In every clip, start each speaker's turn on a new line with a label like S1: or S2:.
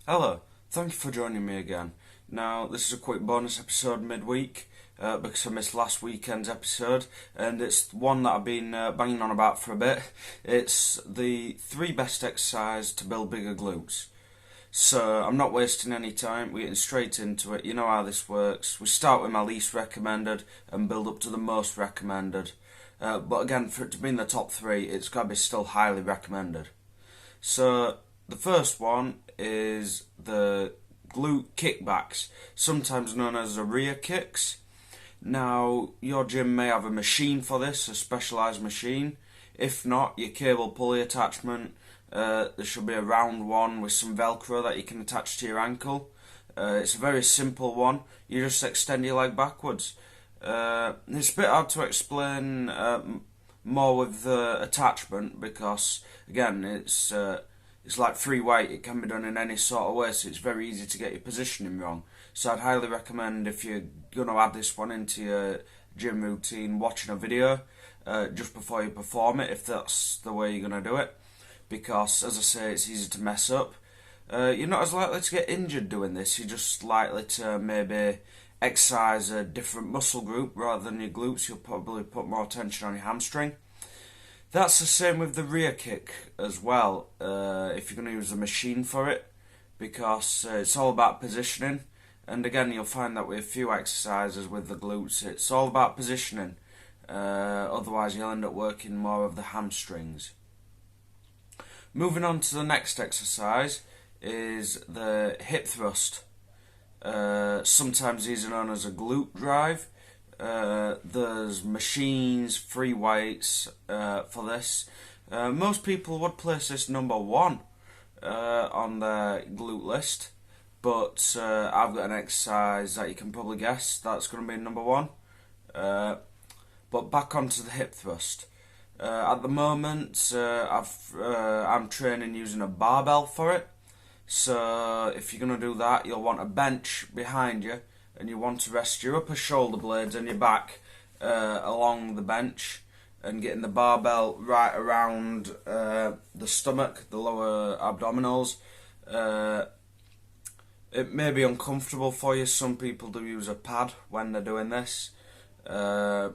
S1: Hello, thank you for joining me again. Now, this is a quick bonus episode midweek because I missed last weekend's episode, and it's one that I've been banging on about for a bit. It's the 3 best exercise to build bigger glutes. So, I'm not wasting any time, we're getting straight into it. You know how this works. We start with my least recommended and build up to the most recommended. But again, for it to be in the top 3, it's got to be still highly recommended. So, the first one is the glute kickbacks, sometimes known as the rear kicks. Now, your gym may have a machine for this, a specialised machine. If not, your cable pulley attachment, there should be a round one with some Velcro that you can attach to your ankle. It's a very simple one. You just extend your leg backwards. It's a bit hard to explain more with the attachment because, again, it's like free weight. It can be done in any sort of way, so it's very easy to get your positioning wrong. So I'd highly recommend, if you're going to add this one into your gym routine, watching a video just before you perform it, if that's the way you're going to do it. Because, as I say, it's easy to mess up. You're not as likely to get injured doing this. You're just likely to maybe exercise a different muscle group rather than your glutes. You'll probably put more tension on your hamstring. That's the same with the rear kick as well, if you're going to use a machine for it, because it's all about positioning. And again, you'll find that with a few exercises with the glutes, it's all about positioning. Otherwise, you'll end up working more of the hamstrings. Moving on to the next exercise is the hip thrust. Sometimes these are known as a glute drive. There's machines, free weights for this. Most people would place this number 1 on their glute list, but I've got an exercise that you can probably guess that's going to be number 1. But back onto the hip thrust. At the moment, I'm training using a barbell for it. So if you're going to do that, you'll want a bench behind you, and you want to rest your upper shoulder blades and your back along the bench, and getting the barbell right around the stomach, the lower abdominals. It may be uncomfortable for you. Some people do use a pad when they're doing this, but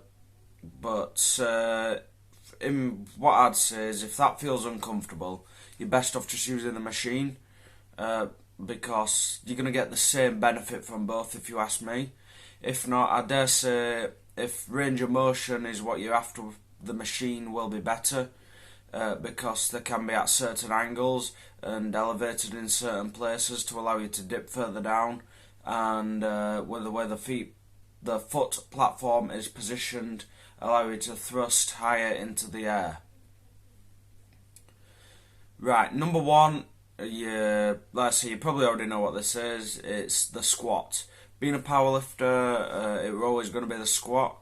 S1: what I'd say is, if that feels uncomfortable, you're best off just using the machine. Because you're going to get the same benefit from both, if you ask me. If not, I dare say, if range of motion is what you're after, the machine will be better, because they can be at certain angles and elevated in certain places to allow you to dip further down, and with the way the foot platform is positioned, allow you to thrust higher into the air. Right, number 1. Let's see, you probably already know what this is. It's the squat. Being a powerlifter, it's always going to be the squat.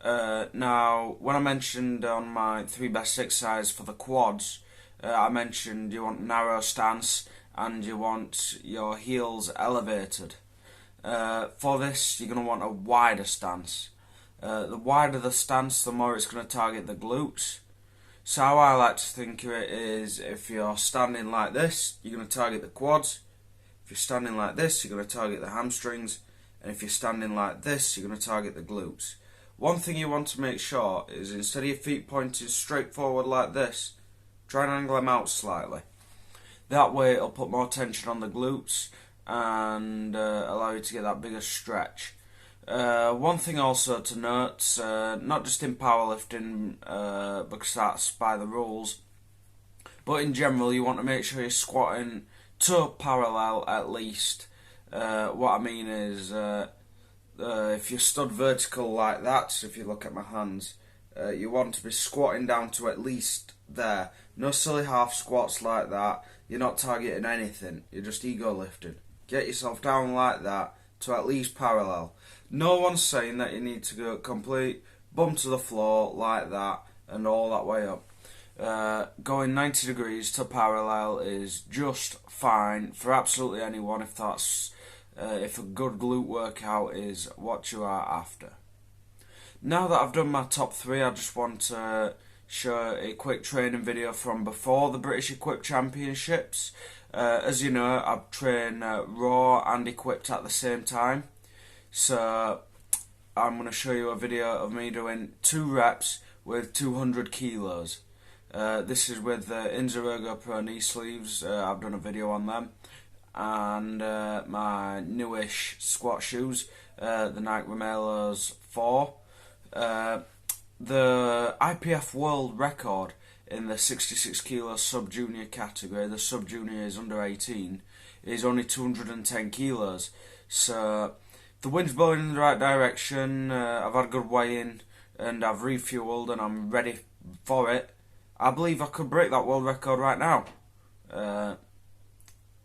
S1: Now, when I mentioned on my 3 best exercise for the quads, I mentioned you want narrow stance and you want your heels elevated. For this, you're going to want a wider stance. The wider the stance, the more it's going to target the glutes. So how I like to think of it is, if you're standing like this, you're going to target the quads. If you're standing like this, you're going to target the hamstrings. And if you're standing like this, you're going to target the glutes. One thing you want to make sure is, instead of your feet pointing straight forward like this, try and angle them out slightly. That way it'll put more tension on the glutes and allow you to get that bigger stretch. One thing also to note, not just in powerlifting, because that's by the rules, but in general, you want to make sure you're squatting toe parallel at least. What I mean is, if you're stood vertical like that, so if you look at my hands, you want to be squatting down to at least there. No silly half squats like that. You're not targeting anything, you're just ego lifting. Get yourself down like that to at least parallel. No one's saying that you need to go complete bum to the floor like that and all that way up. Going 90 degrees to parallel is just fine for absolutely anyone, if a good glute workout is what you are after. Now that I've done my top 3, I just want to show a quick training video from before the British Equip Championships. As you know, I train raw and equipped at the same time. So I'm going to show you a video of me doing 2 reps with 200 kilos. This is with the Inzergo Pro knee sleeves. I've done a video on them. And my newish squat shoes, the Nike Remelos 4. The IPF world record in the 66 kilo sub-junior category, the sub-junior is under 18, is only 210 kilos. So the wind's blowing in the right direction. I've had a good weigh-in and I've refueled and I'm ready for it. I believe I could break that world record right now.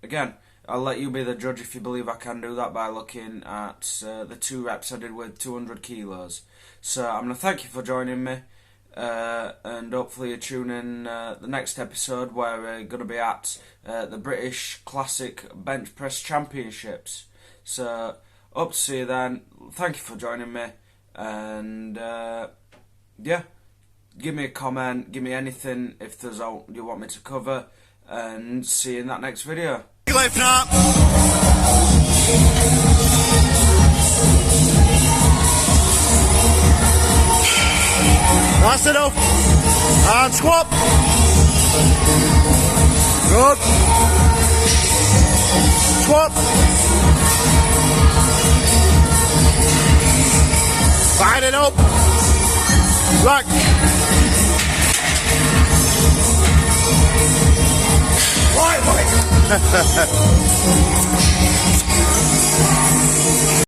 S1: Again, I'll let you be the judge if you believe I can do that by looking at the 2 reps I did with 200 kilos. So I'm going to thank you for joining me, and hopefully you tune in the next episode where we're going to be at the British Classic Bench Press Championships. So up to see you then. Thank you for joining me, and yeah, give me a comment, give me anything if there's you want me to cover, and see you in that next video.
S2: Lifting up. That's enough. And squat. Good. Squat. Line it up. Back. Right,